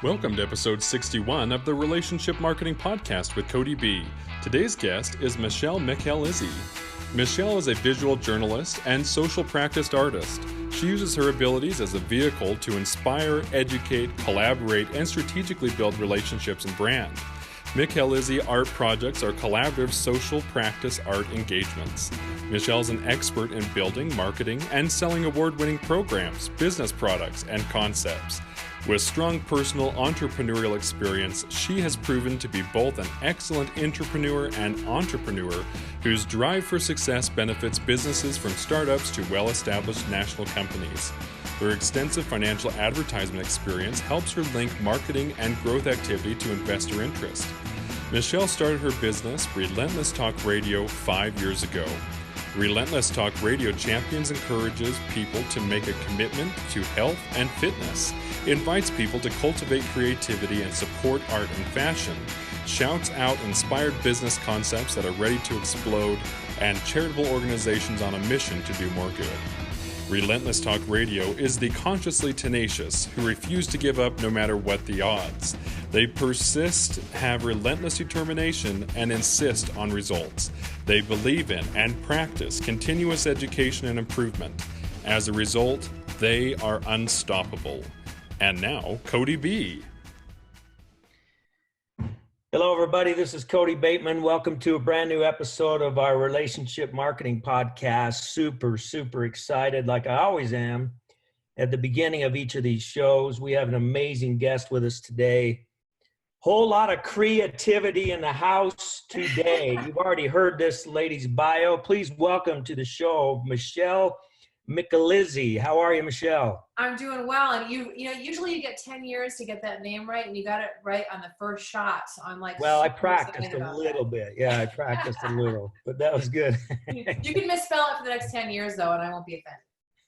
Welcome to episode 61 of the Relationship Marketing Podcast with Cody B. Today's guest is Michelle Micalizzi. Michelle is a visual journalist and social practice artist. She uses her abilities as a vehicle to inspire, educate, collaborate, and strategically build relationships and brand. Micalizzi art projects are collaborative social practice art engagements. Michelle is an expert in building, marketing, and selling award-winning programs, business products, and concepts. With strong personal entrepreneurial experience, she has proven to be both an excellent entrepreneur and entrepreneur whose drive for success benefits businesses from startups to well-established national companies. Her extensive financial advertisement experience helps her link marketing and growth activity to investor interest. Michelle started her business, Relentless Talk Radio, 5 years ago. Relentless Talk Radio champions encourages people to make a commitment to health and fitness, invites people to cultivate creativity and support art and fashion, shouts out inspired business concepts that are ready to explode, and charitable organizations on a mission to do more good. Relentless Talk Radio is the consciously tenacious who refuse to give up no matter what the odds. They persist, have relentless determination, and insist on results. They believe in and practice continuous education and improvement. As a result, they are unstoppable. And now, Cody B. Hello, everybody. This is Cody Bateman. Welcome to a brand new episode of our Relationship Marketing Podcast. Super excited, like I always am. At the beginning of each of these shows, we have an amazing guest with us today. Whole lot of creativity in the house today. You've already heard this lady's bio. Please welcome to the show, Michelle Micalizzi. How are you, Michelle? I'm doing well, and you know, usually you get 10 years to get that name right, and you got it right on the first shot. So I'm like, well, I practiced a little bit. Yeah, I practiced a little, but that was good. You can misspell it for the next 10 years, though, and I won't be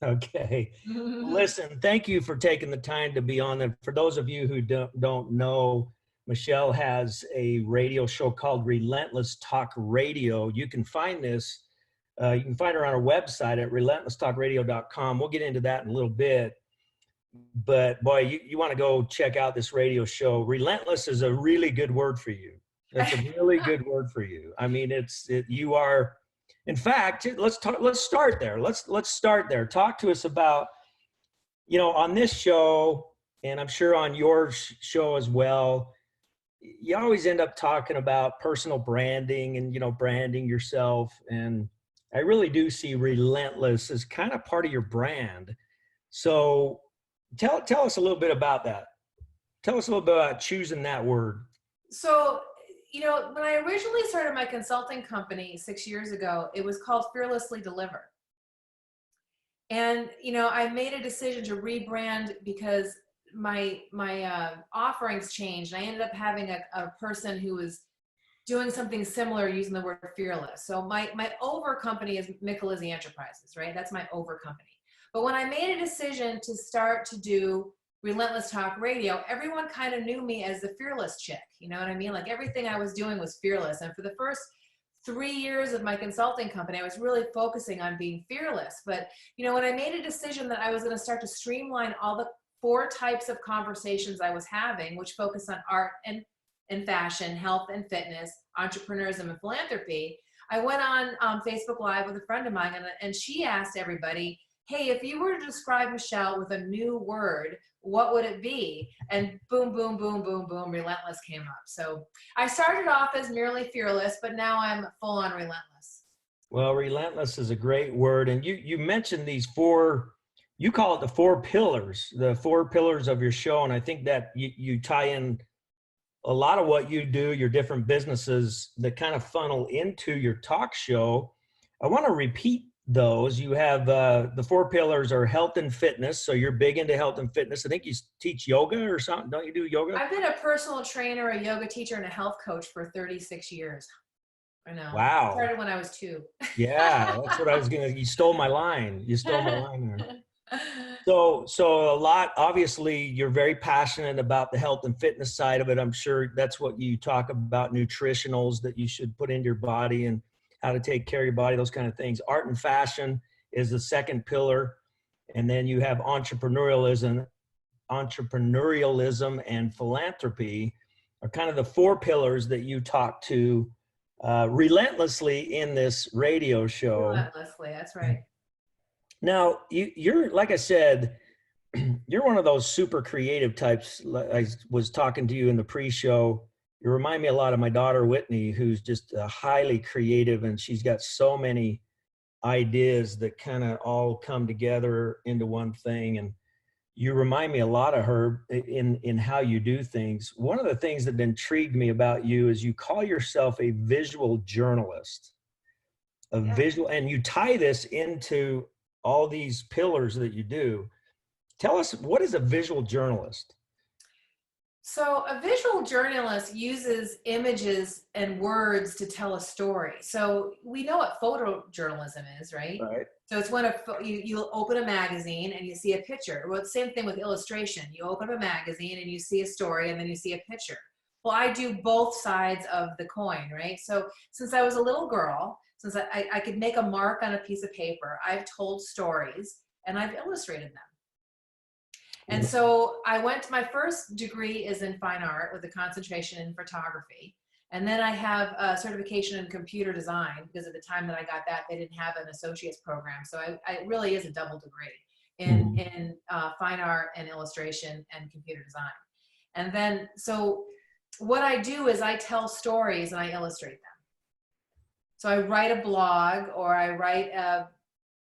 offended. Okay. Listen, thank you for taking the time to be on. And for those of you who don't know, Michelle has a radio show called Relentless Talk Radio. You can find this. You can find her on our website at relentlesstalkradio.com. We'll get into that in a little bit. But boy, you want to go check out this radio show. Relentless is a really good word for you. It's a really good word for you. I mean, you are, in fact, let's start there. Let's start there. Talk to us about, on this show, and I'm sure on your show as well, you always end up talking about personal branding and, branding yourself. And I really do see Relentless as kind of part of your brand. So tell us a little bit about that. Tell us a little bit about choosing that word. So, when I originally started my consulting company 6 years ago, it was called Fearlessly Deliver. And, I made a decision to rebrand because my offerings changed. I ended up having a person who was doing something similar using the word fearless. So my over company is Micalizzi Enterprises, right? That's my over company. But when I made a decision to start to do Relentless Talk Radio, everyone kind of knew me as the fearless chick. You know what I mean? Like everything I was doing was fearless. And for the first 3 years of my consulting company, I was really focusing on being fearless. But, when I made a decision that I was going to start to streamline all the 4 types of conversations I was having, which focus on art and fashion, health and fitness, entrepreneurism and philanthropy, I went on Facebook Live with a friend of mine, and she asked everybody, hey, if you were to describe Michelle with a new word, what would it be? And boom, boom, boom, boom, boom, Relentless came up. So I started off as merely fearless, but now I'm full on relentless. Well, relentless is a great word. And you mentioned these 4, you call it the 4 pillars of your show. And I think that you tie in a lot of what you do, your different businesses that kind of funnel into your talk show. I want to repeat those. You have the 4 pillars are health and fitness. So you're big into health and fitness. I think you teach yoga or something. Don't you do yoga? I've been a personal trainer, a yoga teacher, and a health coach for 36 years. I know. Wow. I started when I was 2. Yeah, that's what I was you stole my line. You stole my line there. So a lot, obviously you're very passionate about the health and fitness side of it. I'm sure that's what you talk about, nutritionals that you should put into your body and how to take care of your body, those kind of things. Art and fashion is the second pillar. And then you have entrepreneurialism entrepreneurialism and philanthropy are kind of the four pillars that you talk to relentlessly in this radio show. Relentlessly, that's right. Now, you're, like I said, you're one of those super creative types. I was talking to you in the pre-show. You remind me a lot of my daughter, Whitney, who's just highly creative, and she's got so many ideas that kind of all come together into one thing. And you remind me a lot of her in how you do things. One of the things that intrigued me about you is you call yourself a visual journalist, visual, and you tie this into all these pillars that you do. Tell us, what is a visual journalist? So a visual journalist uses images and words to tell a story. So we know what photojournalism is, right? Right. So it's when you open a magazine and you see a picture. Well, it's the same thing with illustration. You open a magazine and you see a story and then you see a picture. Well, I do both sides of the coin, right? So since I was a little girl, since I could make a mark on a piece of paper, I've told stories and I've illustrated them. And so my first degree is in fine art with a concentration in photography. And then I have a certification in computer design, because at the time that I got that, they didn't have an associate's program. So it really is a double degree in fine art and illustration and computer design. And then, so what I do is I tell stories and I illustrate them. So I write a blog, or I write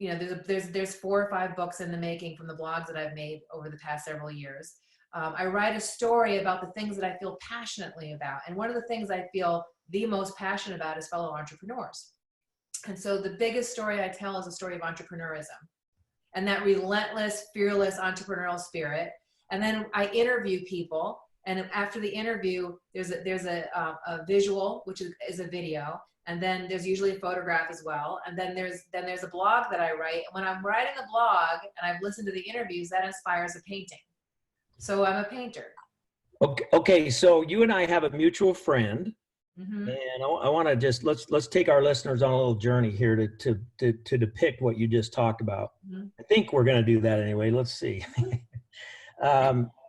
there's 4 or 5 books in the making from the blogs that I've made over the past several years. I write a story about the things that I feel passionately about. And one of the things I feel the most passionate about is fellow entrepreneurs. And so the biggest story I tell is a story of entrepreneurism and that relentless, fearless entrepreneurial spirit. And then I interview people. And after the interview, there's a visual, which is a video. And then there's usually a photograph as well. And then there's a blog that I write. And when I'm writing a blog and I've listened to the interviews, that inspires a painting. So I'm a painter. Okay. So you and I have a mutual friend, Mm-hmm. and I want to just let's take our listeners on a little journey here to depict what you just talked about. Mm-hmm. I think we're going to do that anyway. Let's see.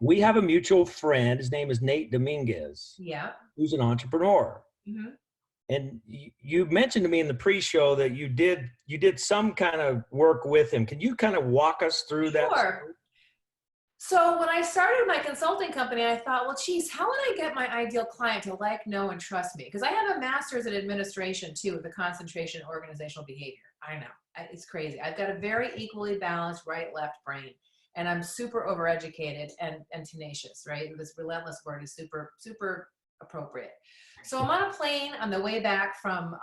We have a mutual friend. His name is Nate Dominguez. Yeah. Who's an entrepreneur. Mm-hmm. And you mentioned to me in the pre-show that you did some kind of work with him. Can you kind of walk us through that? Sure. So when I started my consulting company, I thought, well, geez, how would I get my ideal client to like, know, and trust me? Because I have a master's in administration too, with a concentration in organizational behavior. I know, it's crazy. I've got a very equally balanced right-left brain, and I'm super overeducated and tenacious, right? This relentless word is super, super appropriate. So I'm on a plane on the way back from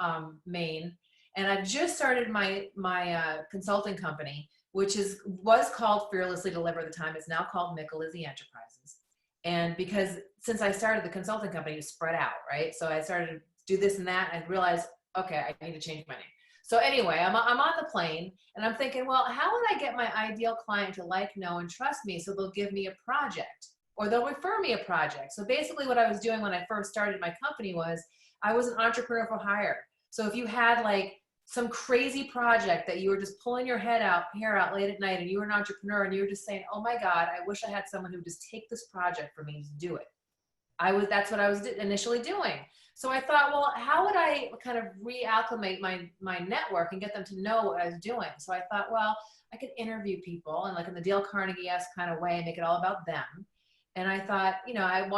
Maine, and I've just started my consulting company, which was called Fearlessly Deliver at the time. It's now called Micalizzi Enterprises. And because since I started the consulting company, it spread out, right? So I started to do this and that, and I realized, okay, I need to change my name. So anyway, I'm on the plane, and I'm thinking, well, how would I get my ideal client to like, know, and trust me so they'll give me a project? Or they'll refer me a project. So basically what I was doing when I first started my company was I was an entrepreneur for hire. So if you had like some crazy project that you were just pulling your hair out late at night, and you were an entrepreneur and you were just saying, oh my God, I wish I had someone who would just take this project for me to do it. That's what I was initially doing. So I thought, well, how would I kind of reacclimate my network and get them to know what I was doing? So I thought, well, I could interview people and like in the Dale Carnegie-esque kind of way, make it all about them. And I thought, I'd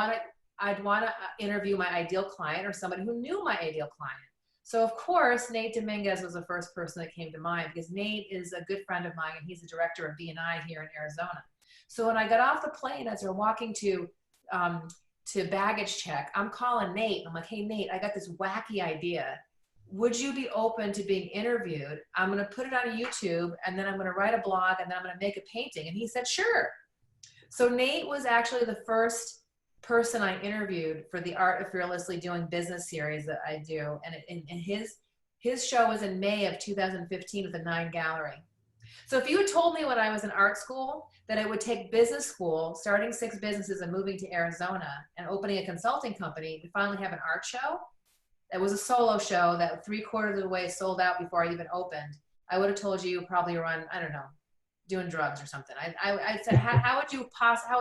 want to interview my ideal client or somebody who knew my ideal client. So of course, Nate Dominguez was the first person that came to mind, because Nate is a good friend of mine and he's the director of B&I here in Arizona. So when I got off the plane, as we're walking to baggage check, I'm calling Nate. I'm like, hey, Nate, I got this wacky idea. Would you be open to being interviewed? I'm going to put it on YouTube, and then I'm going to write a blog, and then I'm going to make a painting. And he said, sure. So Nate was actually the first person I interviewed for the Art of Fearlessly Doing Business series that I do. And his show was in May of 2015 with the 9 Gallery. So if you had told me when I was in art school that it would take business school, starting 6 businesses and moving to Arizona and opening a consulting company to finally have an art show, that was a solo show that 3/4 of the way sold out before I even opened, I would have told you probably around, I don't know, doing drugs or something. I said, how would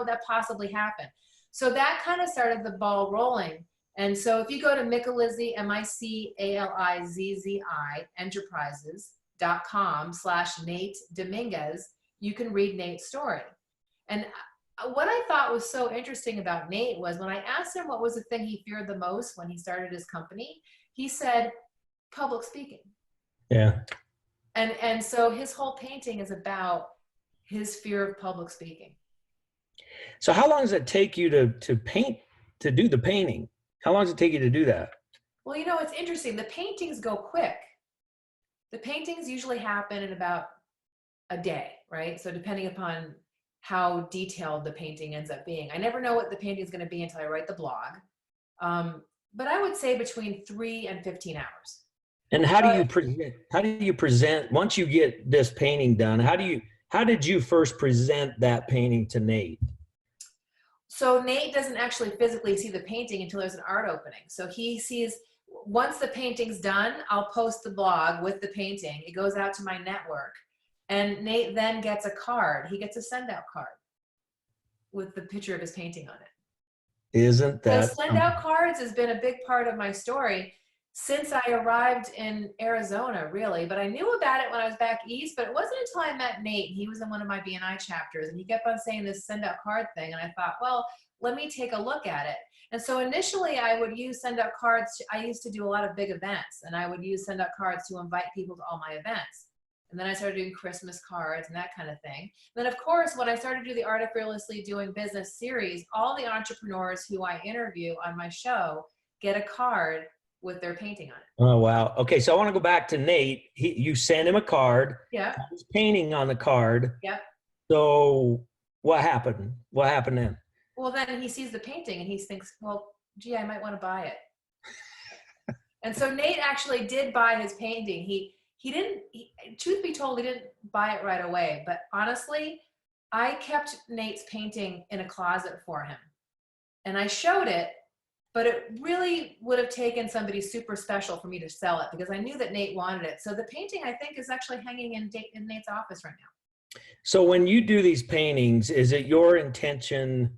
that possibly happen? So that kind of started the ball rolling. And so if you go to Micalizzi, Micalizzi enterprises.com/Nate Dominguez, you can read Nate's story. And what I thought was so interesting about Nate was when I asked him what was the thing he feared the most when he started his company, he said, public speaking. Yeah. And so his whole painting is about his fear of public speaking. So how long does it take you to paint, to do the painting? How long does it take you to do that? Well, you know, it's interesting. The paintings go quick. The paintings usually happen in about a day, right? So depending upon how detailed the painting ends up being. I never know what the painting is going to be until I write the blog. But I would say between 3 and 15 hours. And how do you present once you get this painting done? How did you first present that painting to Nate? So Nate doesn't actually physically see the painting until there's an art opening. So he sees, once the painting's done, I'll post the blog with the painting. It goes out to my network. And Nate then gets a card. He gets a send-out card with the picture of his painting on it. Isn't that? So send-out cards has been a big part of my story since I arrived in Arizona, really. But I knew about it when I was back east, but it wasn't until I met Nate. He was in one of my BNI chapters, and he kept on saying this send-out card thing, and I thought, well, let me take a look at it. And so initially, I would use send-out cards. I used to do a lot of big events, and I would use send-out cards to invite people to all my events. And then I started doing Christmas cards and that kind of thing. Then, of course, when I started to do the Art of Fearlessly Doing Business series, all the entrepreneurs who I interview on my show get a card with their painting on it. Oh, wow. Okay, so I want to go back to Nate. You sent him a card. Yeah. His painting on the card. Yep. So what happened? What happened then? Well, then he sees the painting and he thinks, well, gee, I might want to buy it. And so Nate actually did buy his painting. Truth be told, he didn't buy it right away. But honestly, I kept Nate's painting in a closet for him. And I showed it, but it really would have taken somebody super special for me to sell it because I knew that Nate wanted it. So the painting, I think, is actually hanging in Nate's office right now. So when you do these paintings, is it your intention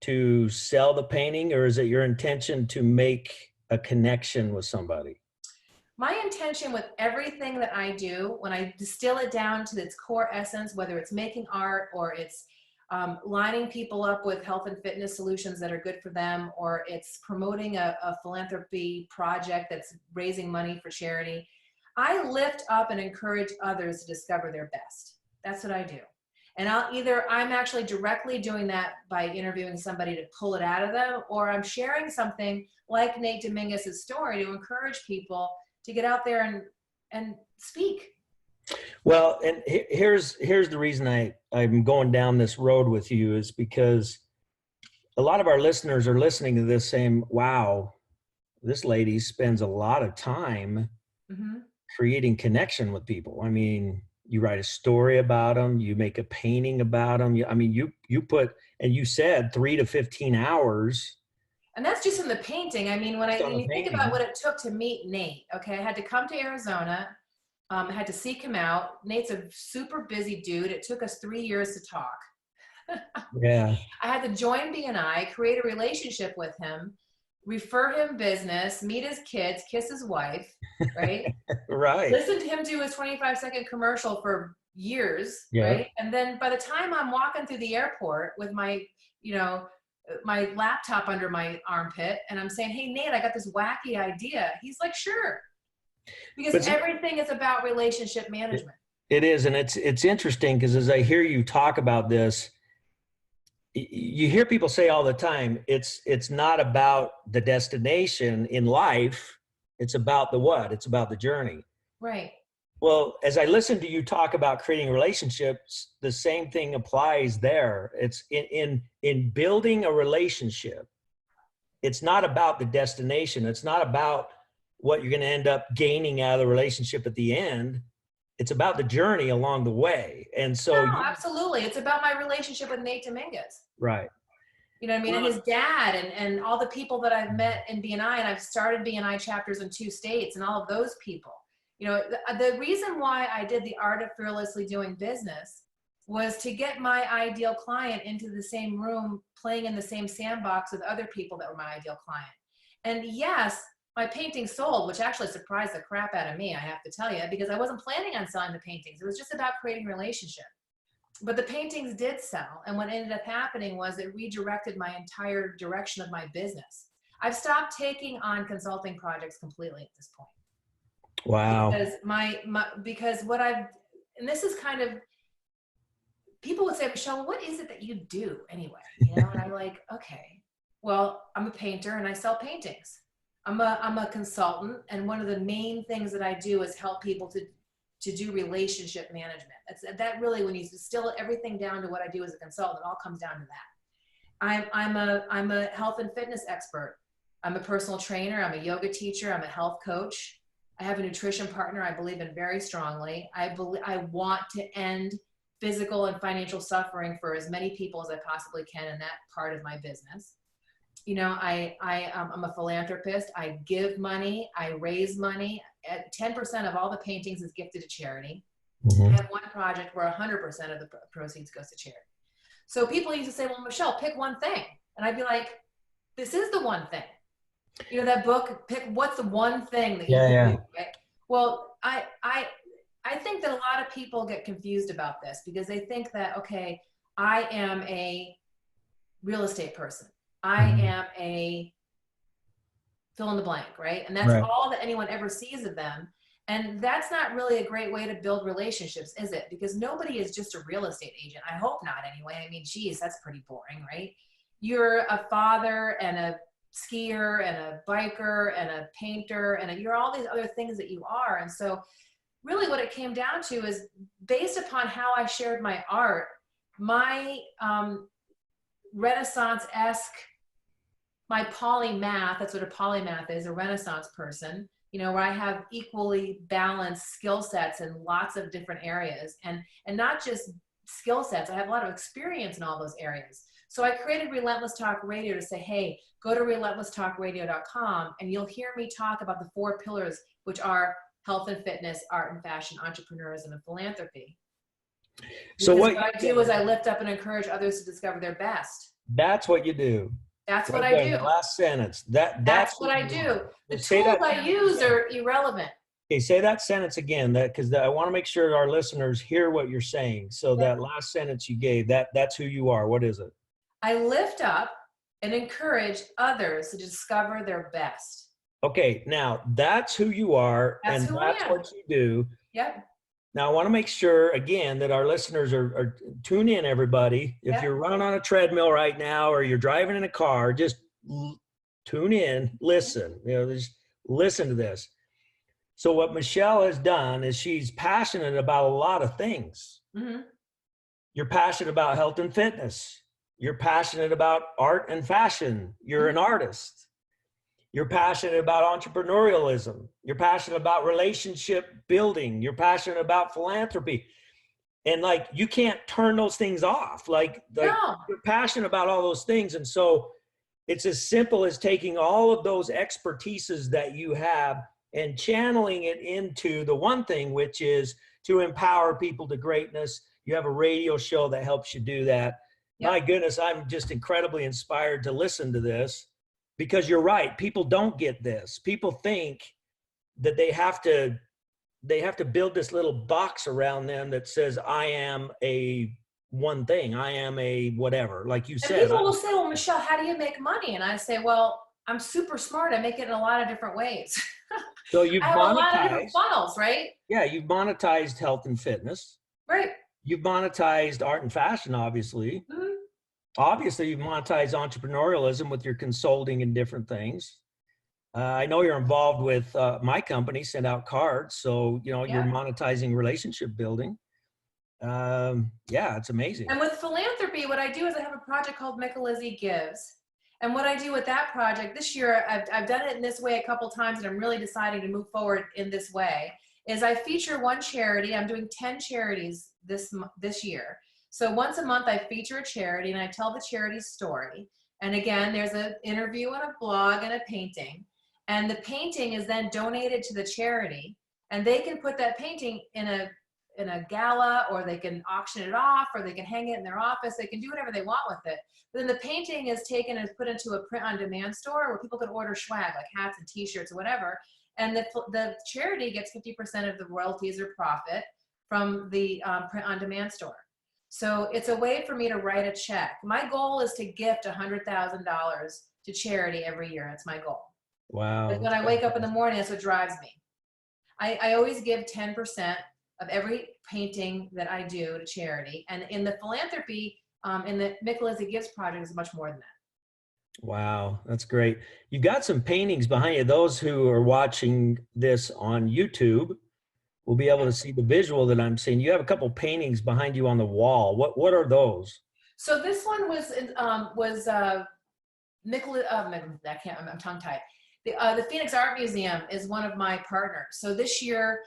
to sell the painting, or is it your intention to make a connection with somebody? My intention with everything that I do, when I distill it down to its core essence, whether it's making art or it's lining people up with health and fitness solutions that are good for them, or it's promoting a philanthropy project that's raising money for charity, I lift up and encourage others to discover their best. That's what I do. And I'm actually directly doing that by interviewing somebody to pull it out of them, or I'm sharing something like Nate Dominguez's story to encourage people to get out there and speak. Well, and here's the reason I'm going down this road with you is because a lot of our listeners are listening to this saying, wow, this lady spends a lot of time creating connection with people. I mean, you write a story about them, you make a painting about them. You put, and you said 3 to 15 hours. And that's just in the painting. I mean, when you think about what it took to meet Nate, okay, I had to come to Arizona. I had to seek him out. Nate's a super busy dude. It took us 3 years to talk. Yeah. I had to join BNI, create a relationship with him, refer him business, meet his kids, kiss his wife, right? Right. Listen to him do his 25-second commercial for years, right? And then by the time I'm walking through the airport with my laptop under my armpit and I'm saying, hey, Nate, I got this wacky idea. He's like, sure. Because everything is about relationship management. It is. And it's interesting because as I hear you talk about this, you hear people say all the time, it's not about the destination in life. It's about the what? It's about the journey. Right. Well, as I listen to you talk about creating relationships, the same thing applies there. It's in building a relationship. It's not about the destination. It's not about what you're going to end up gaining out of the relationship at the end. It's about the journey along the way. And so absolutely. It's about my relationship with Nate Dominguez. Right. You know what I mean? And his dad and all the people that I've met in BNI, and I've started BNI chapters in 2 states and all of those people. You know, the reason why I did the Art of Fearlessly Doing Business was to get my ideal client into the same room, playing in the same sandbox with other people that were my ideal client. And yes, my painting sold, which actually surprised the crap out of me, I have to tell you, because I wasn't planning on selling the paintings. It was just about creating relationship. But the paintings did sell. And what ended up happening was it redirected my entire direction of my business. I've stopped taking on consulting projects completely at this point. Wow. Because because what I've, and this is kind of, people would say, Michelle, what is it that you do anyway? You know, and I'm like, okay, well, I'm a painter and I sell paintings. I'm a consultant, and one of the main things that I do is help people to do relationship management. That really, when you distill everything down to what I do as a consultant, it all comes down to that. I'm a health and fitness expert. I'm a personal trainer. I'm a yoga teacher. I'm a health coach. I have a nutrition partner I believe in very strongly. I want to end physical and financial suffering for as many people as I possibly can in that part of my business. You know, I'm a philanthropist. I give money. I raise money. 10% of all the paintings is gifted to charity. I have one project where 100% of the proceeds goes to charity. So people used to say, well, Michelle, pick one thing. And I'd be like, this is the one thing. You know, that book, pick what's the one thing that you can do, right? Well, I think that a lot of people get confused about this because they think that, okay, I am a real estate person. I am a fill in the blank, right? And that's all that anyone ever sees of them. And that's not really a great way to build relationships, is it? Because nobody is just a real estate agent. I hope not anyway. I mean, geez, that's pretty boring, right? You're a father and a skier and a biker and a painter and you're all these other things that you are. And so really what it came down to is based upon how I shared my art, my Renaissance-esque, my polymath, that's what a polymath is, a Renaissance person, you know, where I have equally balanced skill sets in lots of different areas and not just skill sets. I have a lot of experience in all those areas. So I created Relentless Talk Radio to say, hey, go to relentlesstalkradio.com and you'll hear me talk about the 4 pillars, which are health and fitness, art and fashion, entrepreneurism, and philanthropy. So what I do is I lift up and encourage others to discover their best. That's what you do. That's what I do. The last sentence. That's what I do. The tools I use are irrelevant. Okay, say that sentence again, because I want to make sure our listeners hear what you're saying. So that last sentence you gave, that's who you are. What is it? I lift up and encourage others to discover their best. Okay, now that's who you are, and that's what you do. Yep. Now I want to make sure again that our listeners are tune in, everybody. If you're running on a treadmill right now or you're driving in a car, just tune in, listen. You know, just listen to this. So what Michelle has done is she's passionate about a lot of things. You're passionate about health and fitness. You're passionate about art and fashion. You're an artist. You're passionate about entrepreneurialism. You're passionate about relationship building. You're passionate about philanthropy. And like, you can't turn those things off. Like you're passionate about all those things. And so it's as simple as taking all of those expertises that you have and channeling it into the one thing, which is to empower people to greatness. You have a radio show that helps you do that. My goodness, I'm just incredibly inspired to listen to this. Because you're right, people don't get this. People think that they have to build this little box around them that says, I am a one thing. I am a whatever, like you said. People will say, well, Michelle, how do you make money? And I say, well, I'm super smart. I make it in a lot of different ways. So you've I have a lot of different funnels, right? Yeah, you've monetized health and fitness. Right. You've monetized art and fashion, obviously. Obviously, you've monetized entrepreneurialism with your consulting and different things. I know you're involved with my company, Send Out Cards. So, you know, you're monetizing relationship building. It's amazing. And with philanthropy, what I do is I have a project called Micalizzi Gives. And what I do with that project this year, I've done it in this way a couple times, and I'm really deciding to move forward in this way, is I feature one charity. I'm doing 10 charities this year. So once a month, I feature a charity and I tell the charity's story. And again, there's an interview and a blog and a painting. And the painting is then donated to the charity. And they can put that painting in in a gala, or they can auction it off, or they can hang it in their office. They can do whatever they want with it. But then the painting is taken and put into a print-on-demand store where people can order swag, like hats and T-shirts or whatever. And the charity gets 50% of the royalties or profit from the print-on-demand store. So it's a way for me to write a check. My goal is to gift $100,000 to charity every year. That's my goal. Wow. Like when I wake up in the morning, that's what drives me. I always give 10% of every painting that I do to charity. And in the philanthropy, in the Micalizzi Gifts Project is much more than that. Wow, that's great. You've got some paintings behind you. Those who are watching this on YouTube will be able to see the visual that I'm seeing. You have a couple paintings behind you on the wall. What are those? So this one was Micalizzi, I'm tongue-tied. The Phoenix Art Museum is one of my partners. So this year,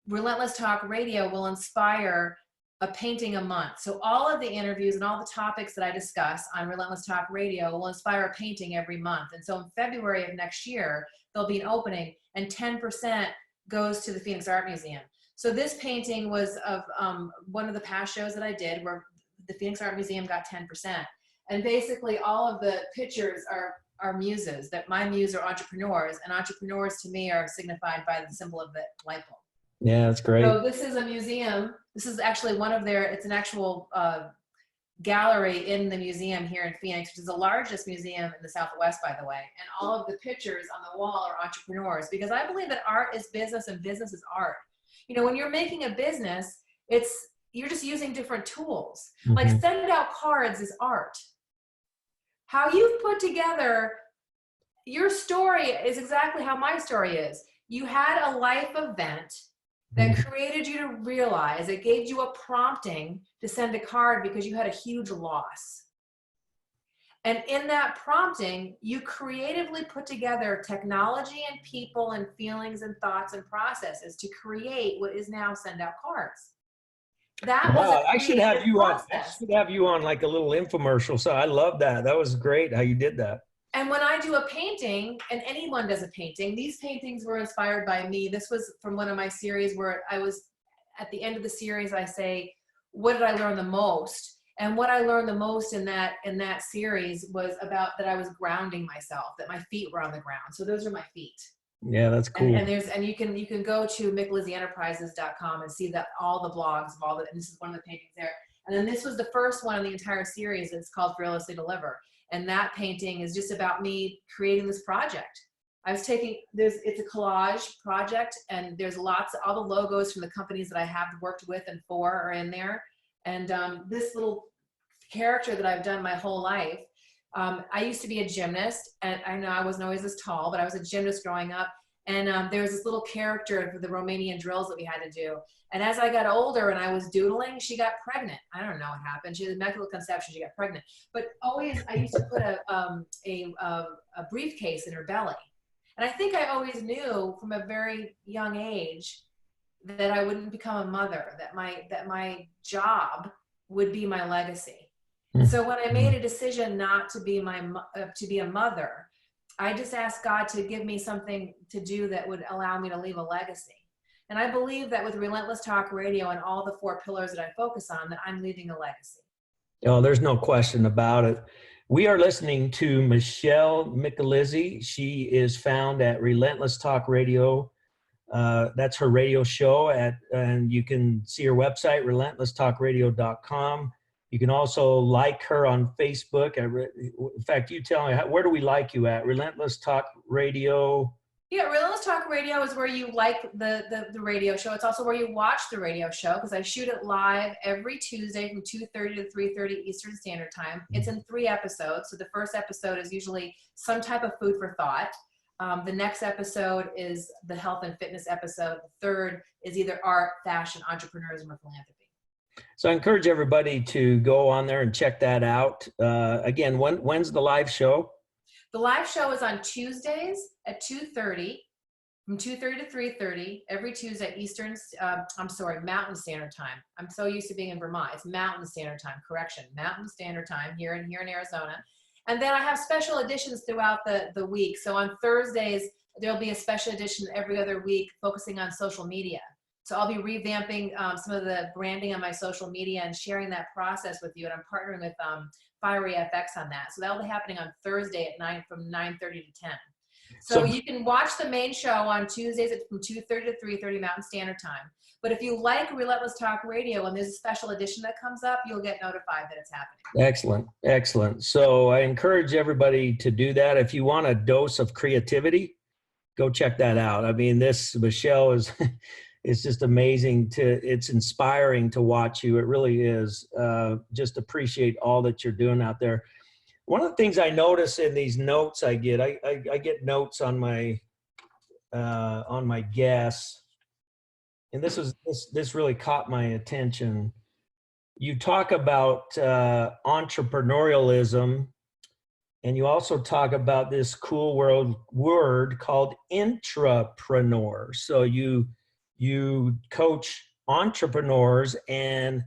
Relentless Talk Radio will inspire a painting a month. So all of the interviews and all the topics that I discuss on Relentless Talk Radio will inspire a painting every month. And so in February of next year, there'll be an opening, and 10% goes to the Phoenix Art Museum. So this painting was of one of the past shows that I did where the Phoenix Art Museum got 10%. And basically all of the pictures are muses, that my muse are entrepreneurs, and entrepreneurs to me are signified by the symbol of the light bulb. Yeah, that's great. So this is a museum. This is actually one of their, it's an actual gallery in the museum here in Phoenix, which is the largest museum in the Southwest, by the way. And all of the pictures on the wall are entrepreneurs, because I believe that art is business and business is art. You know, when you're making a business, you're just using different tools. Mm-hmm. Like send out cards is art. How you've put together your story is exactly how my story is. You had a life event that created you to realize, it gave you a prompting to send a card because you had a huge loss. And in that prompting, you creatively put together technology and people and feelings and thoughts and processes to create what is now Send Out Cards. That was I should have you on. I should have you on like a little infomercial. So I love that. That was great how you did that. And when I do a painting, and anyone does a painting, these paintings were inspired by me. This was from one of my series where I was, at the end of the series, I say, what did I learn the most? And what I learned the most in that series was about that I was grounding myself, that my feet were on the ground. So those are my feet. Yeah, that's cool. And you can go to MicalizziEnterprises.com and see that all the blogs of all the, and this is one of the paintings there. And then this was the first one in the entire series. It's called Fearlessly Deliver. And that painting is just about me creating this project. I was taking, it's a collage project, and there's all the logos from the companies that I have worked with and for are in there. And this little character that I've done my whole life, I used to be a gymnast, and I know I wasn't always this tall, but I was a gymnast growing up. And there was this little character for the Romanian drills that we had to do. And as I got older and I was doodling, she got pregnant. I don't know what happened. She had immaculate conception. She got pregnant. But always, I used to put a briefcase in her belly. And I think I always knew from a very young age that I wouldn't become a mother, that my job would be my legacy. So when I made a decision not to be a mother, I just asked God to give me something to do that would allow me to leave a legacy. And I believe that with Relentless Talk Radio and all the 4 pillars that I focus on, that I'm leaving a legacy. Oh, there's no question about it. We are listening to Michelle Micalizzi. She is found at Relentless Talk Radio. That's her radio show and you can see her website, relentlesstalkradio.com. You can also like her on Facebook. In fact, you tell me, where do we like you at? Relentless Talk Radio. Yeah, Relentless Talk Radio is where you like the radio show. It's also where you watch the radio show, because I shoot it live every Tuesday from 2:30 to 3:30 Eastern Standard Time. It's in 3 episodes. So the first episode is usually some type of food for thought. The next episode is the health and fitness episode. The third is either art, fashion, entrepreneurism, or philanthropy. So I encourage everybody to go on there and check that out. Again, when's the live show? The live show is on Tuesdays at 2:30, from 2:30 to 3:30, every Tuesday Mountain Standard Time. I'm so used to being in Vermont. It's Mountain Standard Time, correction, Mountain Standard Time here in Arizona. And then I have special editions throughout the week. So on Thursdays, there'll be a special edition every other week focusing on social media. So I'll be revamping some of the branding on my social media and sharing that process with you. And I'm partnering with Fiery FX on that. So that'll be happening on Thursday at 9 from 9:30 to 10. So you can watch the main show on Tuesdays from 2:30 to 3:30 Mountain Standard Time. But if you like Relentless Talk Radio and there's a special edition that comes up, you'll get notified that it's happening. Excellent. Excellent. So I encourage everybody to do that. If you want a dose of creativity, go check that out. I mean, this Michelle is it's just amazing it's inspiring to watch you. It really is. Just appreciate all that you're doing out there. One of the things I notice in these notes I get, I get notes on my guests, and this really caught my attention. You talk about entrepreneurialism, and you also talk about this cool word called intrapreneur. So you coach entrepreneurs and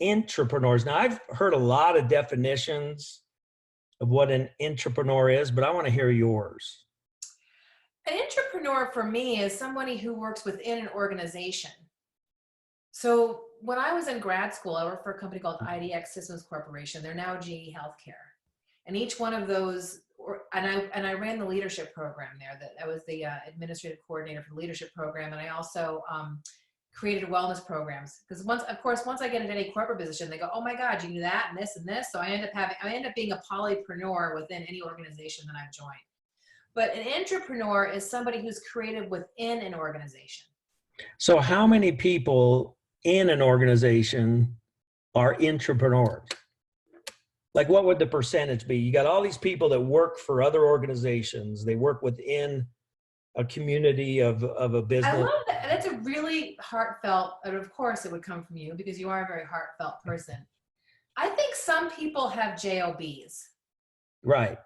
intrapreneurs. Now, I've heard a lot of definitions of what an intrapreneur is, but I want to hear yours. An intrapreneur for me is somebody who works within an organization. So when I was in grad school, I worked for a company called IDX Systems Corporation. They're now GE Healthcare. And each one of those, and I ran the leadership program there. I was the administrative coordinator for the leadership program. And I also created wellness programs. Because once I get into any corporate position, they go, oh my God, you do that and this and this. So I end up being a polypreneur within any organization that I've joined. But an intrapreneur is somebody who's created within an organization. So how many people in an organization are intrapreneurs? Like, what would the percentage be? You got all these people that work for other organizations. They work within a community of a business. I love that. That's a really heartfelt, and of course it would come from you because you are a very heartfelt person. I think some people have JOBs. Right.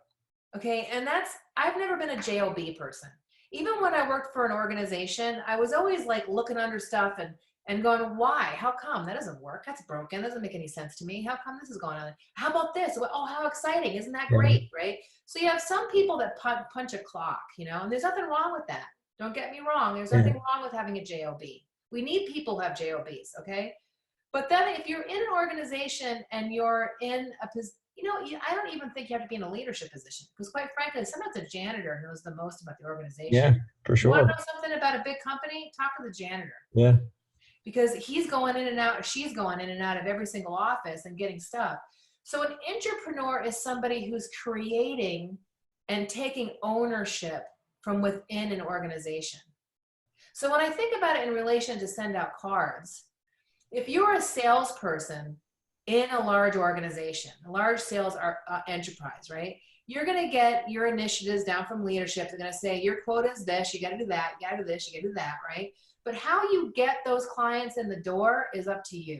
Okay. And I've never been a JOB person. Even when I worked for an organization, I was always like looking under stuff and going, why? How come? That doesn't work. That's broken. That doesn't make any sense to me. How come this is going on? How about this? Oh, how exciting. Isn't that great? Right? So you have some people that punch a clock, and there's nothing wrong with that. Don't get me wrong. There's nothing wrong with having a JOB. We need people who have JOBs. Okay. But then if you're in an organization and you're in a position, I don't even think you have to be in a leadership position because quite frankly, sometimes a janitor knows the most about the organization. Yeah, for sure. You want to know something about a big company? Talk to the janitor. Yeah. Because he's going in and out, or she's going in and out of every single office and getting stuff. So an intrapreneur is somebody who's creating and taking ownership from within an organization. So when I think about it in relation to send out cards, if you're a salesperson in a large organization, a large sales enterprise, right? You're going to get your initiatives down from leadership. They're going to say, your quota is this, you got to do that, you got to do this, you got to do that, right? But how you get those clients in the door is up to you.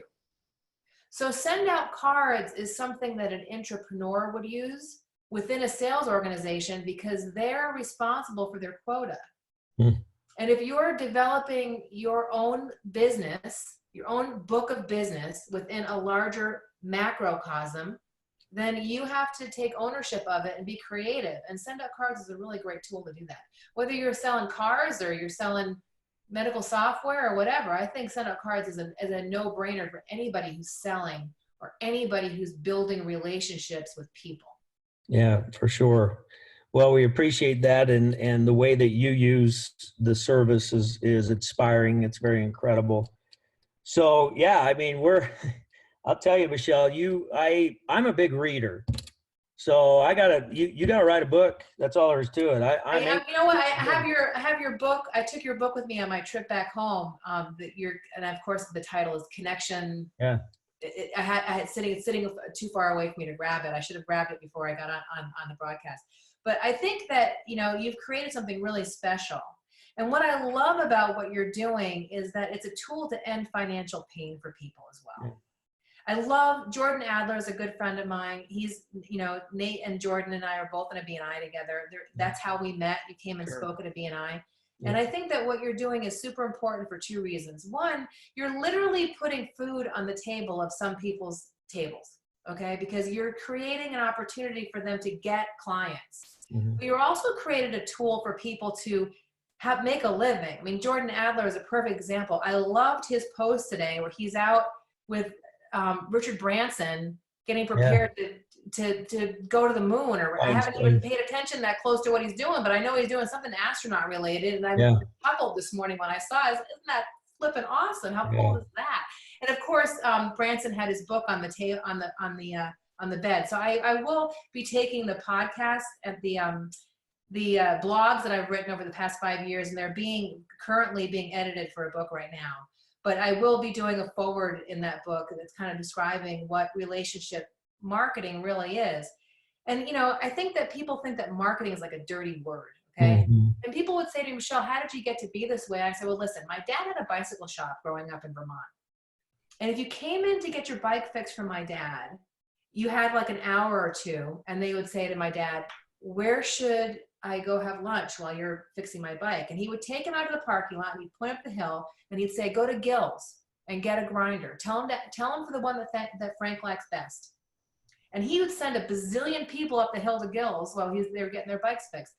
So send out cards is something that an intrapreneur would use within a sales organization because they're responsible for their quota. And if you're developing your own business, your own book of business within a larger macrocosm, then you have to take ownership of it and be creative. And send out cards is a really great tool to do that. Whether you're selling cars or you're selling medical software or whatever, I think send out cards is a no-brainer for anybody who's selling or anybody who's building relationships with people. Yeah, for sure. Well, we appreciate that, and the way that you use the service is inspiring. It's very incredible. So yeah, I mean, I'll tell you, Michelle, I'm a big reader. So you gotta write a book. That's all there is to it. You know what? I have your book. I took your book with me on my trip back home. And of course the title is Connection. Yeah. I had sitting too far away for me to grab it. I should have grabbed it before I got on the broadcast. But I think that, you've created something really special. And what I love about what you're doing is that it's a tool to end financial pain for people as well. Yeah. I love Jordan Adler is a good friend of mine. He's, Nate and Jordan and I are both in a BNI together. That's how we met. You came and spoke at a BNI. Yeah. And I think that what you're doing is super important for two reasons. One, you're literally putting food on the table of some people's tables, okay? Because you're creating an opportunity for them to get clients. Mm-hmm. But you're also created a tool for people to make a living. I mean, Jordan Adler is a perfect example. I loved his post today where he's out with Richard Branson getting prepared to go to the moon. Or I haven't even paid attention that close to what he's doing, but I know he's doing something astronaut related. And I chuckled this morning when I saw it. Isn't that flipping awesome? How cool is that? And of course, Branson had his book on the on the bed. So I will be taking the podcast at the blogs that I've written over the past 5 years, and they're currently being edited for a book right now. But I will be doing a forward in that book that's kind of describing what relationship marketing really is. And, you know, I think that people think that marketing is like a dirty word. Okay. Mm-hmm. And people would say to me, Michelle, how did you get to be this way? I said, well, listen, my dad had a bicycle shop growing up in Vermont. And if you came in to get your bike fixed from my dad, you had like an hour or two, and they would say to my dad, where should I go have lunch while you're fixing my bike? And he would take him out of the parking lot and he'd point up the hill and he'd say, go to Gill's and get a grinder. Tell him for the one that Frank likes best. And he would send a bazillion people up the hill to Gill's while they were getting their bikes fixed.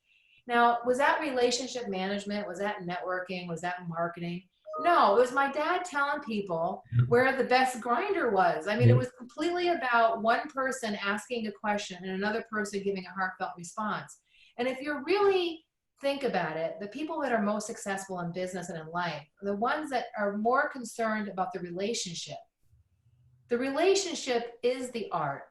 Now, was that relationship management? Was that networking? Was that marketing? No, it was my dad telling people where the best grinder was. I mean, it was completely about one person asking a question and another person giving a heartfelt response. And if you really think about it, the people that are most successful in business and in life are the ones that are more concerned about the relationship. The relationship is the art.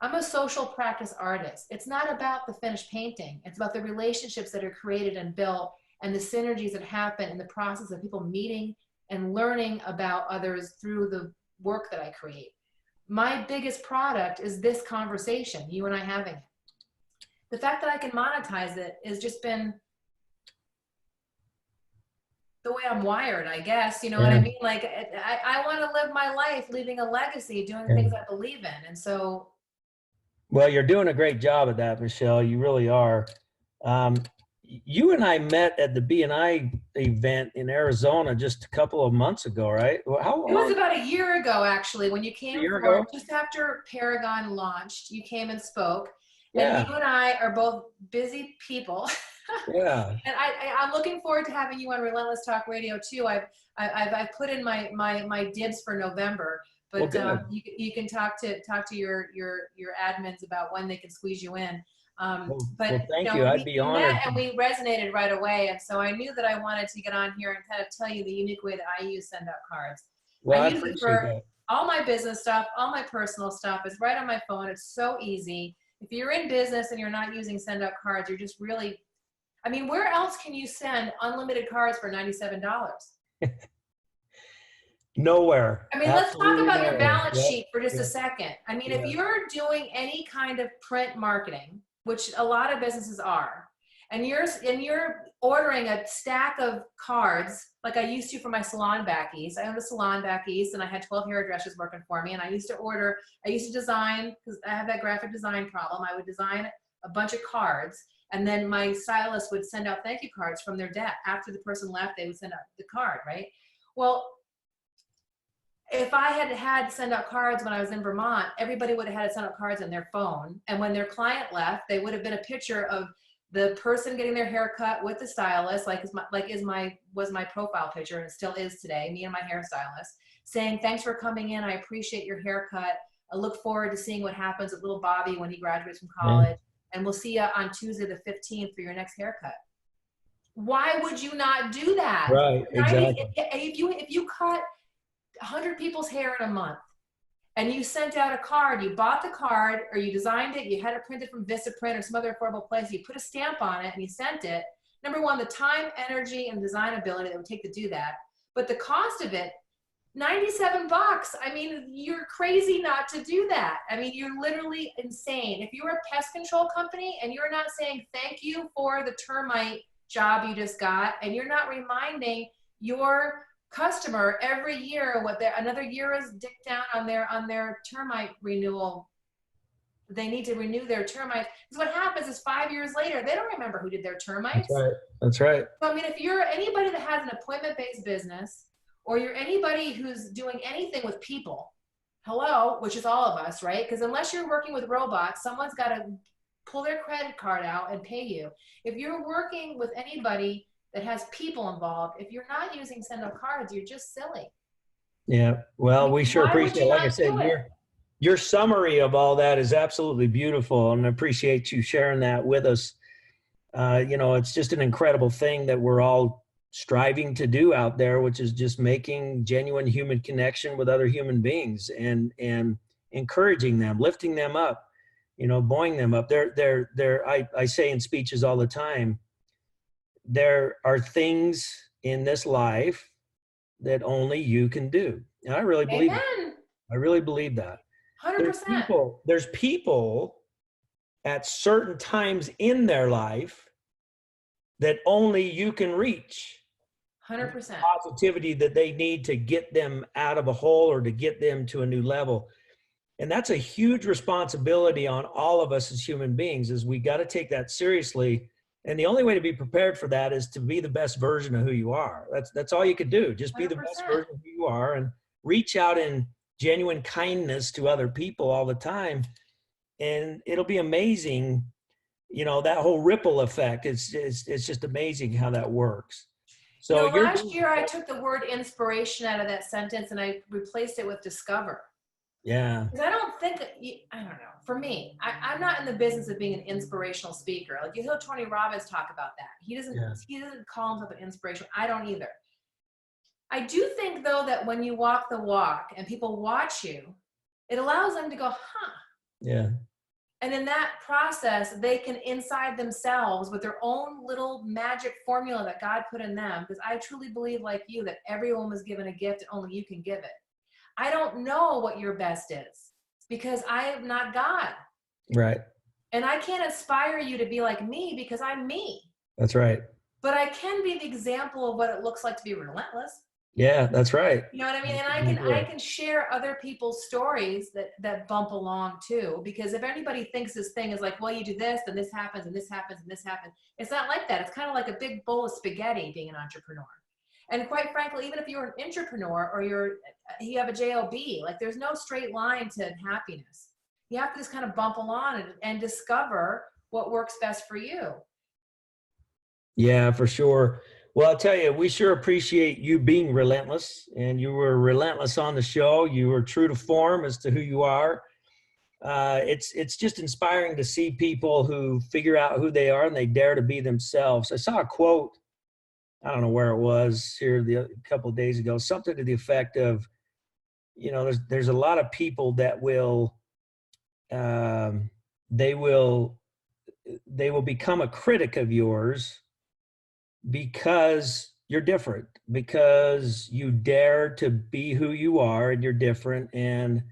I'm a social practice artist. It's not about the finished painting. It's about the relationships that are created and built and the synergies that happen in the process of people meeting and learning about others through the work that I create. My biggest product is this conversation, you and I having it. The fact that I can monetize it has just been the way I'm wired, I guess. You know what I mean? Like, I want to live my life leaving a legacy, doing things I believe in. And so. Well, you're doing a great job at that, Michelle. You really are. You and I met at the B&I event in Arizona just a couple of months ago, right? It was about a year ago, actually, when you came forward, just after Paragon launched. You came and spoke. And you and I are both busy people. Yeah. And I'm looking forward to having you on Relentless Talk Radio too. I've put in my dibs for November, but you can talk to your admins about when they can squeeze you in. But thank you. I'd be honored. And we resonated right away, and so I knew that I wanted to get on here and kind of tell you the unique way that I send out cards. Well, I use it for all my business stuff, all my personal stuff. It's right on my phone. It's so easy. If you're in business and you're not using send out cards, you're just really, I mean, where else can you send unlimited cards for $97? Nowhere. I mean, let's talk about your balance sheet for just a second. I mean, if you're doing any kind of print marketing, which a lot of businesses are, and you're ordering a stack of cards like I used to for my salon back east. I owned a salon back east, and I had 12 hairdressers working for me, and I used to design, because I have that graphic design problem. I would design a bunch of cards, and then my stylist would send out thank you cards from their desk. After the person left, they would send out the card, right? Well, if I had to send out cards when I was in Vermont, everybody would have had to send out cards on their phone. And when their client left, they would have been a picture of the person getting their hair cut with the stylist, was my profile picture, and still is today, me and my hairstylist, saying, thanks for coming in. I appreciate your haircut. I look forward to seeing what happens with little Bobby when he graduates from college. And we'll see you on Tuesday the 15th for your next haircut. Why would you not do that? Right, exactly. If you cut 100 people's hair in a month, and you sent out a card, you bought the card, or you designed it, you had it printed from Vistaprint or some other affordable place, you put a stamp on it and you sent it. Number one, the time, energy, and design ability that would take to do that. But the cost of it, $97. I mean, you're crazy not to do that. I mean, you're literally insane. If you're a pest control company and you're not saying thank you for the termite job you just got, and you're not reminding your customer every year what another year is dicked down on their termite renewal, they need to renew their termites. Because what happens is 5 years later, they don't remember who did their termites. That's right. So, I mean, if you're anybody that has an appointment-based business, or you're anybody who's doing anything with people, which is all of us, right? Because unless you're working with robots, someone's got to pull their credit card out and pay you. If you're working with anybody that has people involved, if you're not using send out cards, you're just silly. Yeah. Well, we sure Why would appreciate you it. Like I not said, do it? your summary of all that is absolutely beautiful, and I appreciate you sharing that with us. It's just an incredible thing that we're all striving to do out there, which is just making genuine human connection with other human beings and encouraging them, lifting them up, buoying them up. I say in speeches all the time, there are things in this life that only you can do. And I really believe that. Amen. I really believe that. 100%. There's people at certain times in their life that only you can reach. 100%. Positivity that they need to get them out of a hole or to get them to a new level. And that's a huge responsibility on all of us as human beings, is we got to take that seriously. And the only way to be prepared for that is to be the best version of who you are. That's all you could do. Just be the best 100%. version of who you are and reach out in genuine kindness to other people all the time. And it'll be amazing, that whole ripple effect. It's just amazing how that works. So last year I took the word inspiration out of that sentence and I replaced it with discover. Yeah. Because I don't know. For me, I'm not in the business of being an inspirational speaker. Like you hear Tony Robbins talk about that. He doesn't call himself an inspiration. I don't either. I do think though that when you walk the walk and people watch you, it allows them to go, huh. Yeah. And in that process, they can inside themselves with their own little magic formula that God put in them. Because I truly believe, like you, that everyone was given a gift and only you can give it. I don't know what your best is because I am not God. Right. And I can't inspire you to be like me because I'm me. That's right. But I can be the example of what it looks like to be relentless. Yeah, that's right. You know what I mean? And I can share other people's stories that bump along too. Because if anybody thinks this thing is like, well, you do this, then this happens, and this happens, and this happens. It's not like that. It's kind of like a big bowl of spaghetti being an entrepreneur. And quite frankly, even if you're an entrepreneur or you have a job, like there's no straight line to happiness. You have to just kind of bump along and discover what works best for you. Yeah, for sure. Well, I'll tell you, we sure appreciate you being relentless, and you were relentless on the show. You were true to form as to who you are. It's just inspiring to see people who figure out who they are and they dare to be themselves. I saw a quote, I don't know where it was here a couple of days ago, something to the effect of, there's a lot of people that will, they will become a critic of yours because you're different, because you dare to be who you are and you're different. And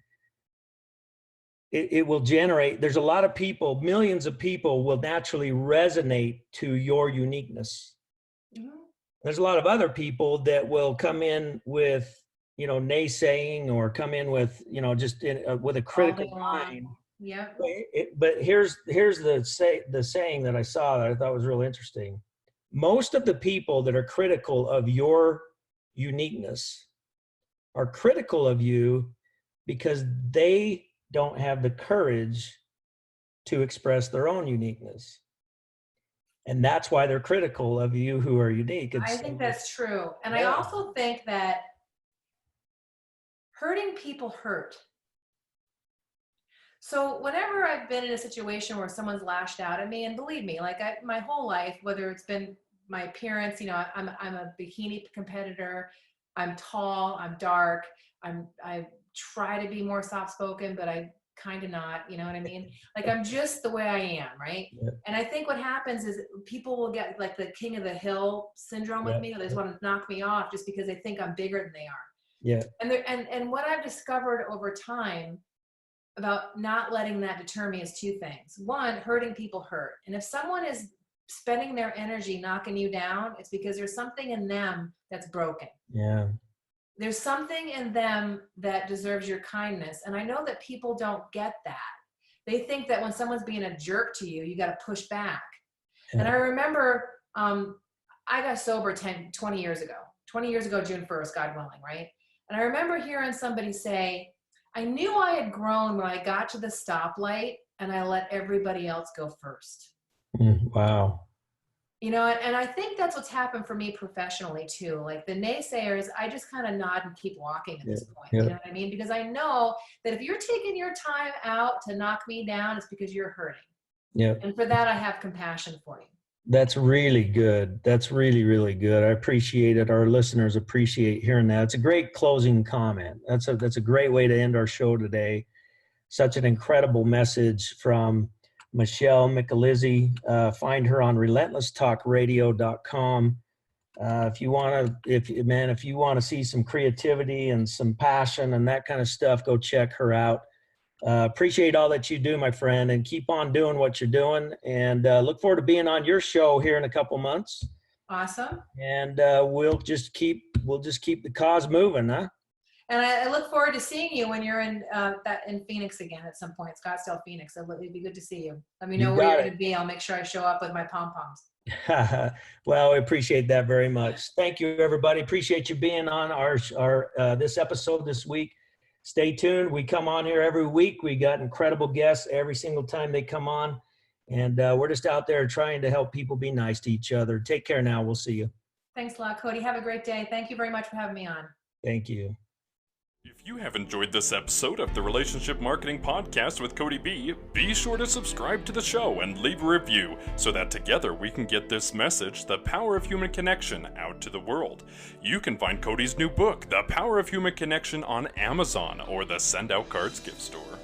it will generate, there's a lot of people, millions of people will naturally resonate to your uniqueness. Mm-hmm. There's a lot of other people that will come in with, naysaying or come in with, with a critical mind. Yeah. But here's the saying that I saw that I thought was real interesting. Most of the people that are critical of your uniqueness are critical of you because they don't have the courage to express their own uniqueness. And that's why they're critical of you who are unique. I think that's true. And I also think that hurting people hurt. So whenever I've been in a situation where someone's lashed out at me, and believe me, like my whole life, whether it's been my appearance, I'm a bikini competitor, I'm tall, I'm dark, I try to be more soft-spoken, but I kind of not, you know what I mean? Like I'm just the way I am, right? Yep. And I think what happens is people will get like the king of the hill syndrome with me. They just want to knock me off just because they think I'm bigger than they are. Yeah. And what I've discovered over time about not letting that deter me is two things. One, hurting people hurt. And if someone is spending their energy knocking you down, it's because there's something in them that's broken. Yeah. There's something in them that deserves your kindness. And I know that people don't get that. They think that when someone's being a jerk to you, you got to push back. Yeah. And I remember I got sober 20 years ago. 20 years ago, June 1st, God willing, right? And I remember hearing somebody say, I knew I had grown when I got to the stoplight and I let everybody else go first. Wow. You know, and I think that's what's happened for me professionally too. Like the naysayers, I just kind of nod and keep walking at this point. Yeah. You know what I mean? Because I know that if you're taking your time out to knock me down, it's because you're hurting. Yeah. And for that, I have compassion for you. That's really good. That's really, really good. I appreciate it. Our listeners appreciate hearing that. It's a great closing comment. That's a great way to end our show today. Such an incredible message from Michelle Micalizzi. Find her on relentlesstalkradio.com. If you want to see some creativity and some passion and that kind of stuff, go check her out. Appreciate all that you do, my friend, and keep on doing what you're doing. And look forward to being on your show here in a couple months. Awesome. And we'll just keep the cause moving, huh? And I look forward to seeing you when you're in Phoenix again at some point, Scottsdale, Phoenix. It'd be good to see you. Let me know where you're going to be. I'll make sure I show up with my pom-poms. Well, we appreciate that very much. Thank you, everybody. Appreciate you being on our this episode this week. Stay tuned. We come on here every week. We got incredible guests every single time they come on. And we're just out there trying to help people be nice to each other. Take care now. We'll see you. Thanks a lot, Cody. Have a great day. Thank you very much for having me on. Thank you. If you have enjoyed this episode of the Relationship Marketing Podcast with Cody B, be sure to subscribe to the show and leave a review so that together we can get this message, The Power of Human Connection, out to the world. You can find Cody's new book, The Power of Human Connection, on Amazon or the Send Out Cards gift store.